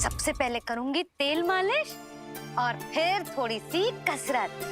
सबसे पहले करूंगी तेल मालिश और फिर थोड़ी सी कसरत।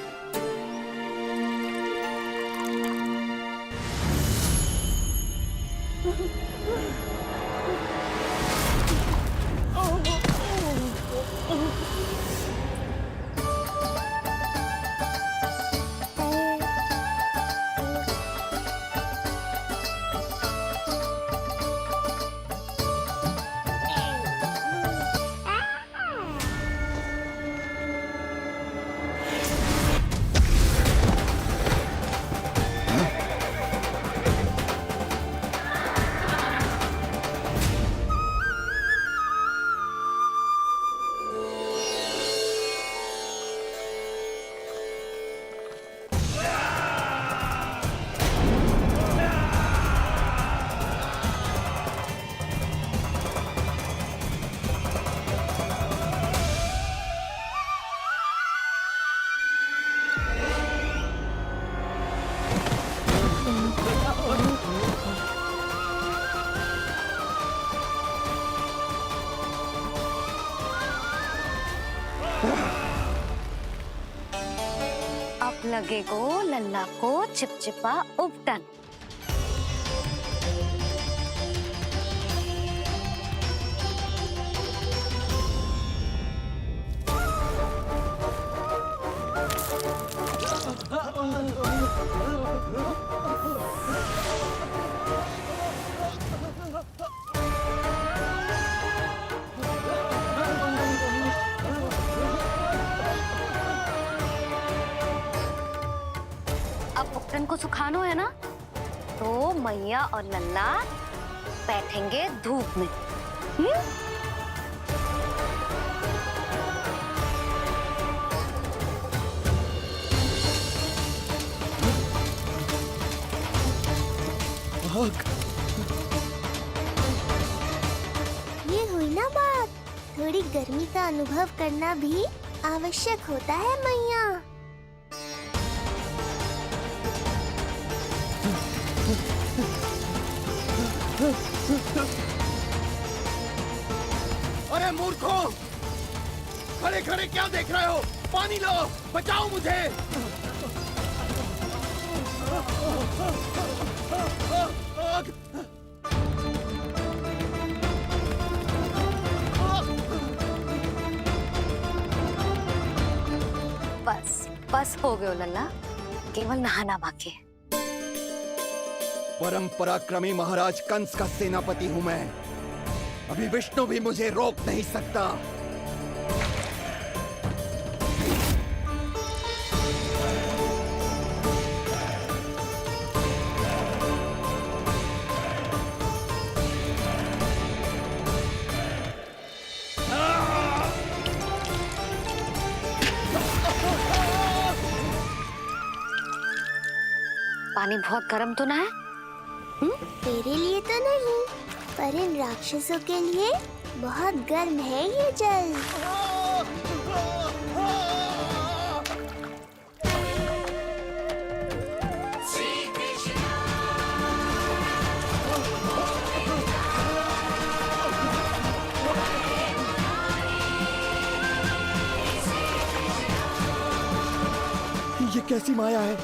अब लगेगो लल्ला को चिपचिपा उपटन। अब उपटन को सुखाना है ना, तो मैया और लल्ला बैठेंगे धूप में। ये हुई ना बात, थोड़ी गर्मी का अनुभव करना भी आवश्यक होता है मैया। अरे मूर्खों, खड़े खड़े क्या देख रहे हो? पानी लो, बचाओ मुझे। बस बस हो गयो लल्ला, केवल नहाना बाकी है। परम पराक्रमी महाराज कंस का सेनापति हूं मैं। अभी विष्णु भी मुझे रोक नहीं सकता। पानी बहुत गर्म तो ना है? तेरे लिए तो नहीं, पर इन राक्षसों के लिए बहुत गर्म है ये जल। ये कैसी माया है?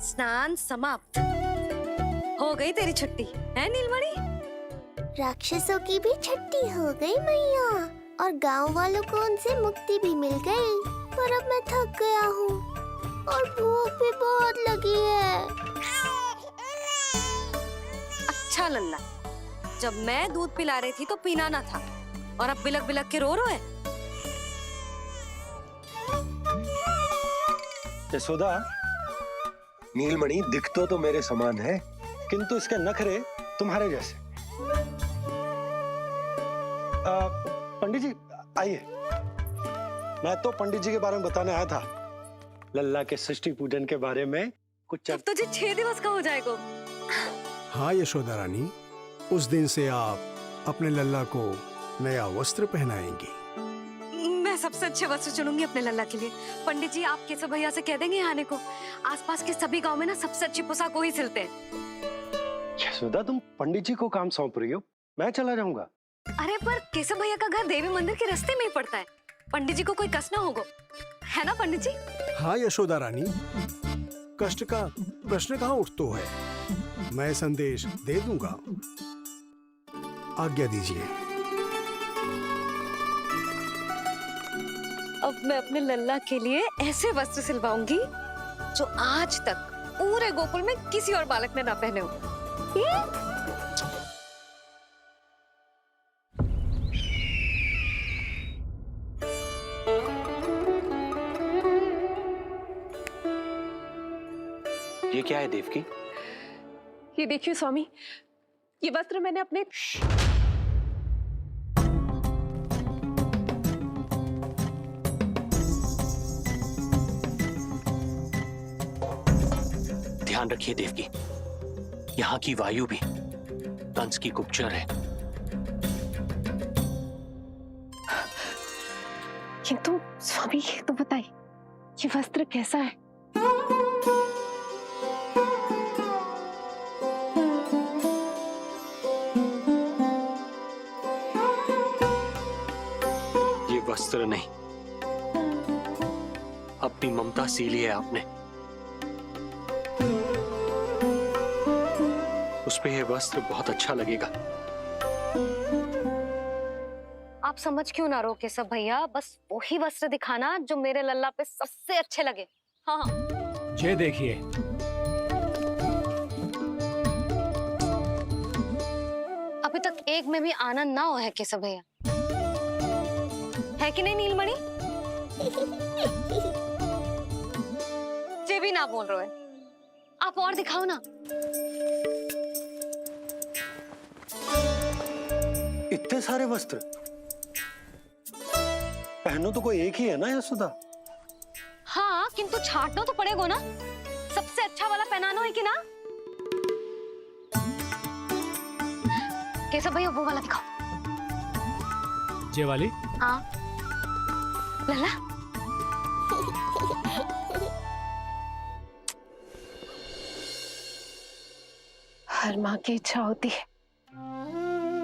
स्नान समाप्त। हो गई तेरी छुट्टी है नीलमणि? राक्षसों की भी छुट्टी हो गई मैया, और गांव वालों को उनसे मुक्ति भी मिल गई। पर अब मैं थक गया हूँ और भूख भी बहुत लगी है। अच्छा लल्ला, जब मैं दूध पिला रही थी तो पीना ना था, और अब बिलक बिलक के रो है। यशोदा, नीलमणि दिखतो तो मेरे समान है, किंतु इसके नखरे तुम्हारे जैसे। पंडित जी आइए। मैं तो पंडित जी के बारे में बताने आया था, लल्ला के सृष्टि पूजन के बारे में कुछ। अब तो जी 6 दिवस का हो जाएगा। हाँ यशोदा रानी, उस दिन से आप अपने लल्ला को नया वस्त्र पहनाएंगी। मैं सबसे अच्छे वस्त्र चुनूंगी अपने लल्ला के लिए। पंडित जी, आप केशव भैया से कह देंगे आने को। आसपास के सभी गांव में ना सबसे अच्छी पोशाक वही सिलते हैं। यशोदा, तुम पंडित जी को काम सौंप रही हो, मैं चला जाऊंगा। अरे पर केशव भैया का घर देवी मंदिर के रास्ते में ही पड़ता है, पंडित जी को कोई कष्ट ना होगा, है ना पंडित जी? हाँ यशोदा रानी, कष्ट का प्रश्न कहाँ उठतो है, मैं संदेश दे दूंगा। आज्ञा दीजिए। अब मैं अपने लल्ला के लिए ऐसे वस्त्र सिलवाऊंगी जो आज तक पूरे गोकुल में किसी और बालक ने ना पहने हो। ये क्या है देवकी? ये देखिए स्वामी, ये वस्त्र मैंने अपने ध्यान रखिए देवकी, यहाँ की वायु भी कंस की गुप्तचर है। किंतु स्वामी ये तो बताइए, ये वस्त्र कैसा है? ये वस्त्र नहीं, अपनी ममता सी ली है आपने। उस पे ये वस्त्र बहुत अच्छा लगेगा। आप समझ क्यों ना रहो केशव भैया, बस वही वस्त्र दिखाना जो मेरे लल्ला पे सबसे अच्छे लगे। हाँ ये देखिए, अभी तक एक में भी आनंद ना हो है केशव भैया, है कि नहीं नीलमणि? ये भी ना बोल रहे हो, आप और दिखाओ ना। इतने सारे वस्त्र पहनो तो कोई एक ही है ना यशोदा? हाँ, किंतु छांटना तो पड़ेगा ना, सबसे अच्छा वाला पहनाना है कि ना? केशव भैया वो वाला दिखाओ। ये वाली? हाँ लल्ला, हर माँ की इच्छा होती है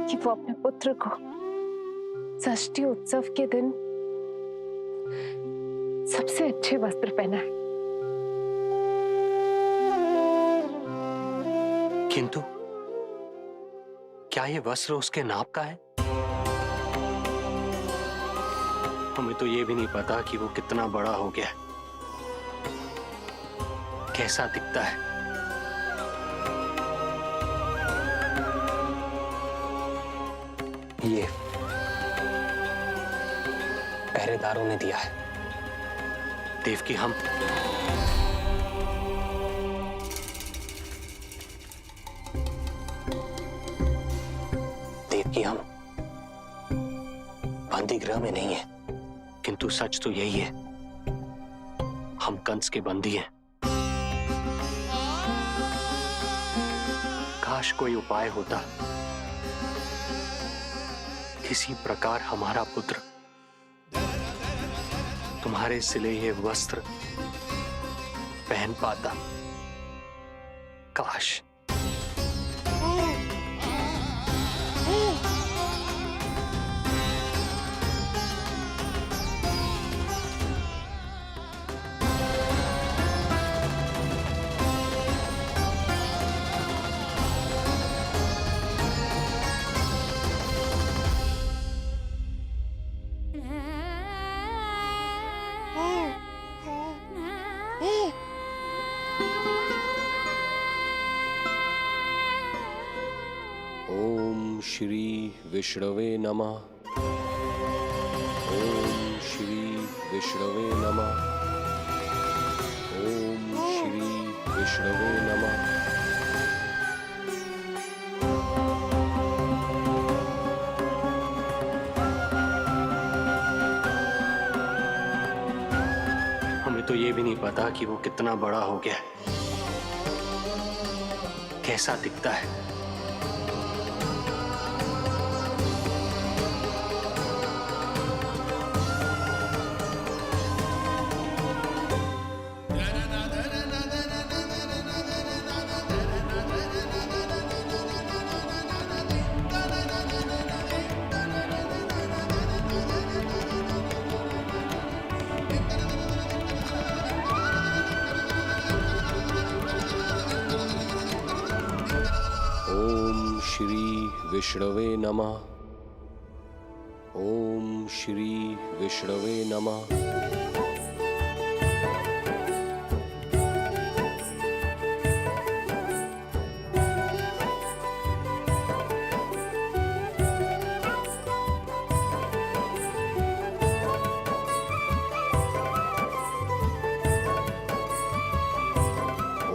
कि वो अपने पुत्र को षष्ठी उत्सव के दिन सबसे अच्छे वस्त्र पहनाए। किंतु क्या ये वस्त्र उसके नाप का है? हमें तो ये भी नहीं पता कि वो कितना बड़ा हो गया, कैसा दिखता है। ये पहरेदारों ने दिया है। देवकी, हम बंदी गृह में नहीं है, किंतु सच तो यही है, हम कंस के बंदी हैं। काश कोई उपाय होता, किसी प्रकार हमारा पुत्र तुम्हारे सिले ये वस्त्र पहन पाता। काश। ओम श्री विष्णवे नमः। ओम श्री विष्णवे नमः। विष्णवे नमः। हमें तो ये भी नहीं पता कि वो कितना बड़ा हो गया है, कैसा दिखता है। ओम श्री विष्णवे नमः। ओम श्री विष्णवे नमः।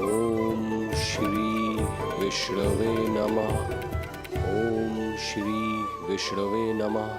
ओम श्री विष्णवे नमः। ओम श्री विष्णवे नमः।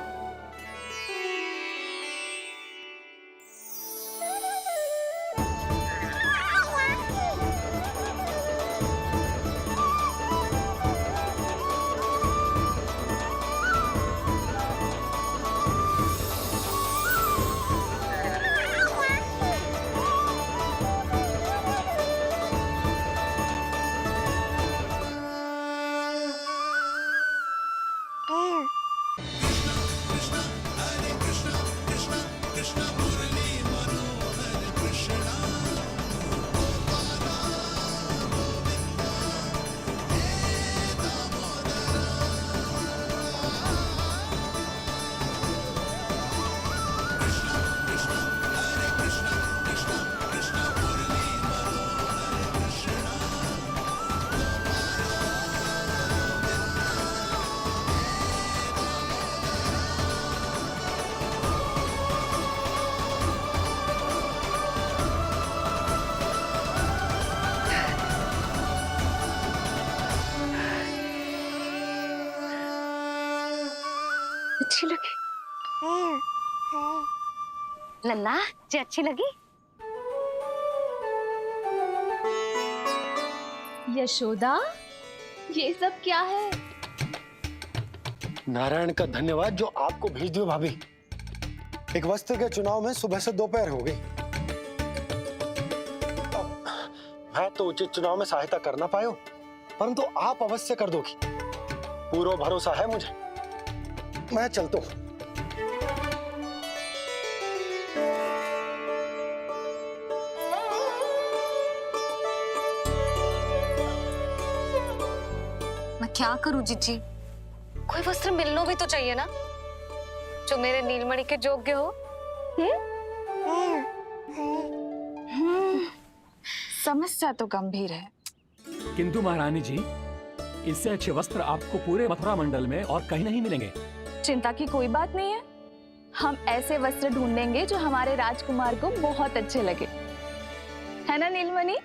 अच्छी लगी लल्ला जी, अच्छी लगी। यशोदा, ये सब क्या है? नारायण का धन्यवाद जो आपको भेज दियो भाभी। एक वस्त्र के चुनाव में सुबह से दोपहर हो गई। मैं तो उचित चुनाव में सहायता कर ना पायो, परंतु आप अवश्य कर दोगी, पूरा भरोसा है मुझे। मैं चलता हूं। मैं क्या करूं जीजी, कोई वस्त्र मिलना भी तो चाहिए ना जो मेरे नीलमणि के योग्य हो। समस्या तो गंभीर है, किंतु महारानी जी, इससे अच्छे वस्त्र आपको पूरे मथुरा मंडल में और कहीं नहीं मिलेंगे। चिंता की कोई बात नहीं है। हम ऐसे वस्त्र ढूंढेंगे जो हमारे राजकुमार को बहुत अच्छे लगे, है ना नीलमणि?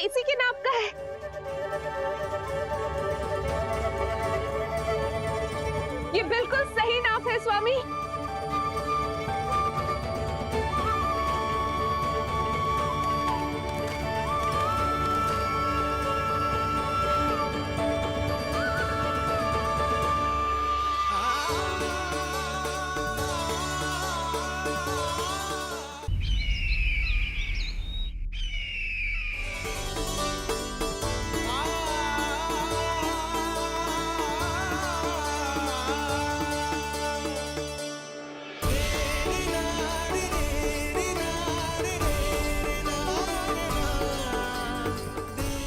इसी के नाप का है। बिल्कुल सही नाप है स्वामी।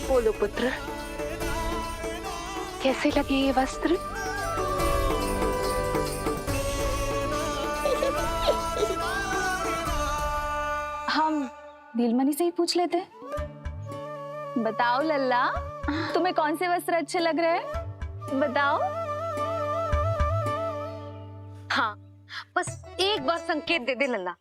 बोलो पुत्र, कैसे लगे ये वस्त्र? हम नीलमणि से ही पूछ लेते हैं। बताओ लल्ला, तुम्हें कौन से वस्त्र अच्छे लग रहे हैं? बताओ। हाँ, बस एक बार संकेत दे दे लल्ला।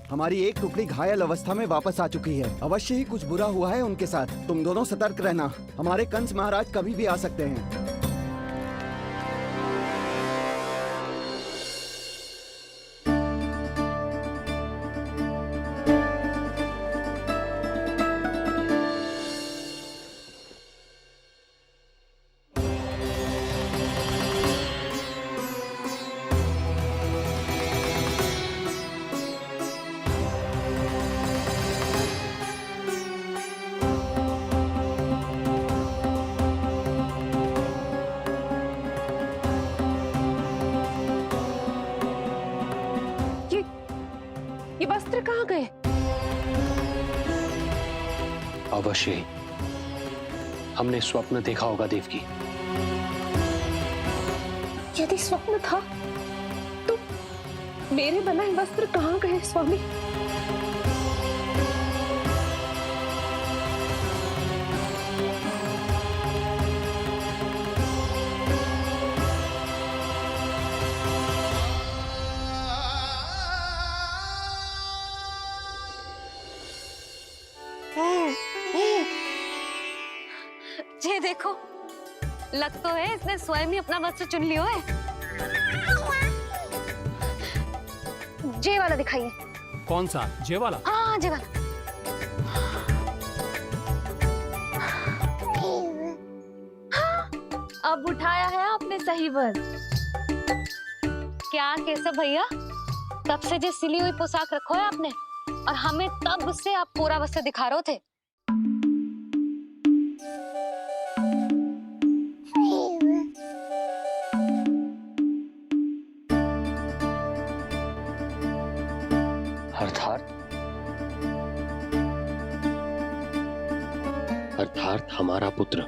हमारी एक टुकड़ी घायल अवस्था में वापस आ चुकी है। अवश्य ही कुछ बुरा हुआ है उनके साथ। तुम दोनों सतर्क रहना। हमारे कंस महाराज कभी भी आ सकते हैं। ये वस्त्र कहाँ गए? अवश्य ही हमने स्वप्न देखा होगा देवकी। यदि स्वप्न था तो मेरे बनाए वस्त्र कहाँ गए स्वामी? ये देखो, लग तो है इसने स्वयं ही अपना वस्त्र चुन लियो है। जे वाला दिखाइए। कौन सा? जे वाला? हाँ, जे वाला। अब उठाया है आपने सही वस्त्र। क्या केशव भैया, तब से जो सिली हुई पोशाक रखो है आपने, और हमें तब से आप पूरा वस्त्र दिखा रहे थे। अर्थात हमारा पुत्र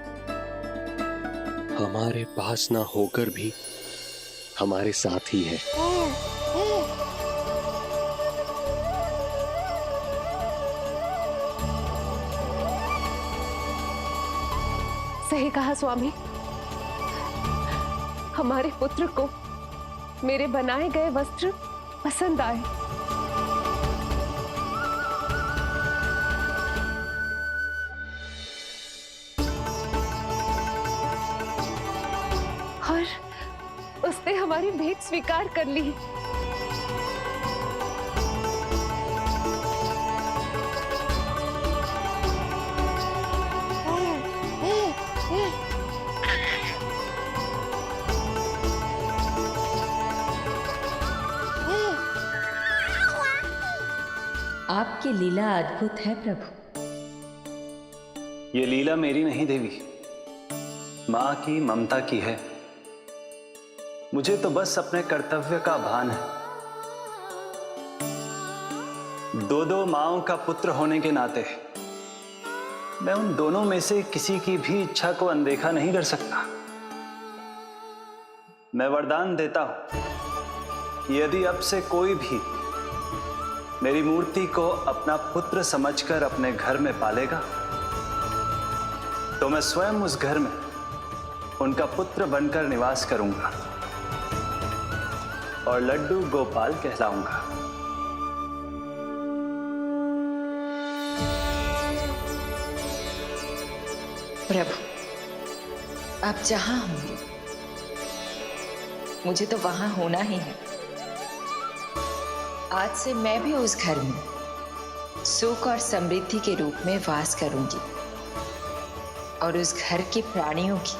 हमारे पास ना होकर भी हमारे साथ ही है। सही कहा स्वामी। हमारे पुत्र को मेरे बनाए गए वस्त्र पसंद आए। और उसने हमारी भेंट स्वीकार कर ली। आपकी लीला अद्भुत है प्रभु। ये लीला मेरी नहीं देवी, मां की ममता की है। मुझे तो बस अपने कर्तव्य का भान है। दो माओं का पुत्र होने के नाते मैं उन दोनों में से किसी की भी इच्छा को अनदेखा नहीं कर सकता। मैं वरदान देता हूं कि यदि अब से कोई भी मेरी मूर्ति को अपना पुत्र समझकर अपने घर में पालेगा तो मैं स्वयं उस घर में उनका पुत्र बनकर निवास करूंगा और लड्डू गोपाल कहलाऊंगा। प्रभु, आप जहां होंगे मुझे तो वहां होना ही है। आज से मैं भी उस घर में सुख और समृद्धि के रूप में वास करूंगी और उस घर के प्राणियों की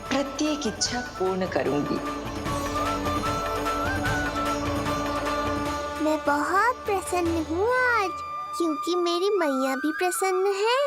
प्रत्येक इच्छा पूर्ण करूंगी। मैं बहुत प्रसन्न हूँ आज, क्योंकि मेरी मैया भी प्रसन्न है